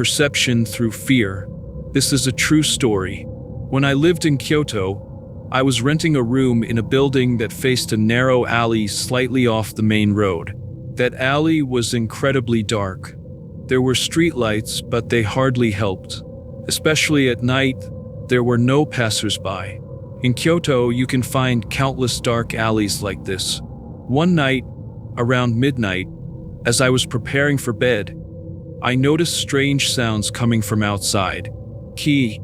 perception through fear. This is a true story. When I lived in Kyoto, I was renting a room in a building that faced a narrow alley slightly off the main road. That alley was incredibly dark. There were streetlights, but they hardly helped. Especially at night, there were no passersby. In Kyoto, you can find countless dark alleys like this. One night, around midnight, as I was preparing for bed, I noticed strange sounds coming from outside. Key.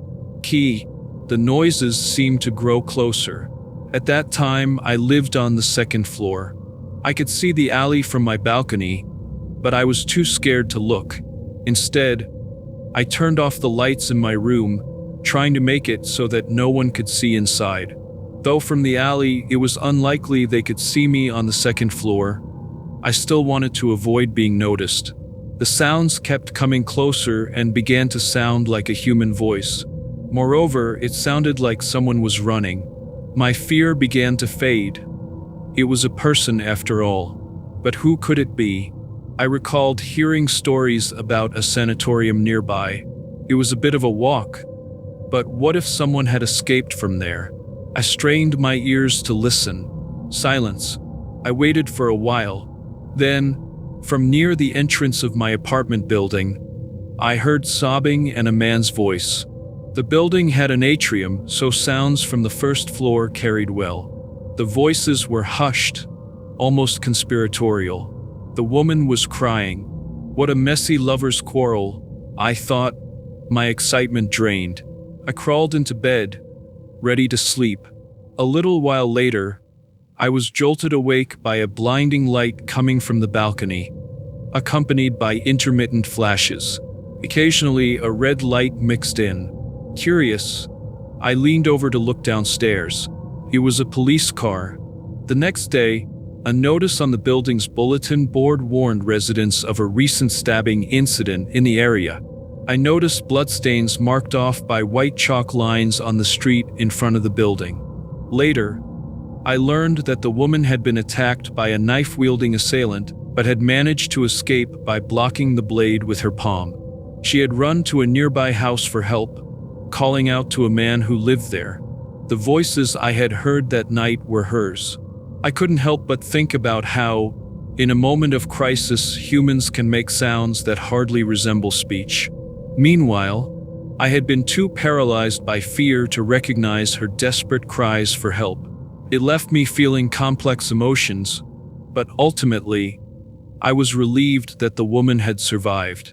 The noises seemed to grow closer. At that time, I lived on the second floor. I could see the alley from my balcony, but I was too scared to look. Instead, I turned off the lights in my room, trying to make it so that no one could see inside. Though from the alley, it was unlikely they could see me on the second floor, I still wanted to avoid being noticed. The sounds kept coming closer and began to sound like a human voice. Moreover, it sounded like someone was running. My fear began to fade. It was a person after all. But who could it be? I recalled hearing stories about a sanatorium nearby. It was a bit of a walk. But what if someone had escaped from there? I strained my ears to listen. Silence. I waited for a while. Then, from near the entrance of my apartment building, I heard sobbing and a man's voice. The building had an atrium, so sounds from the first floor carried well. The voices were hushed, almost conspiratorial. The woman was crying. What a messy lover's quarrel, I thought, my excitement drained. I crawled into bed, ready to sleep. A little while later, I was jolted awake by a blinding light coming from the balcony, accompanied by intermittent flashes. Occasionally, a red light mixed in. Curious, I leaned over to look downstairs. It was a police car. The next day, a notice on the building's bulletin board warned residents of a recent stabbing incident in the area. I noticed bloodstains marked off by white chalk lines on the street in front of the building. Later, I learned that the woman had been attacked by a knife-wielding assailant, but had managed to escape by blocking the blade with her palm. She had run to a nearby house for help, calling out to a man who lived there. The voices I had heard that night were hers. I couldn't help but think about how, in a moment of crisis, humans can make sounds that hardly resemble speech. Meanwhile, I had been too paralyzed by fear to recognize her desperate cries for help. It left me feeling complex emotions, but ultimately, I was relieved that the woman had survived.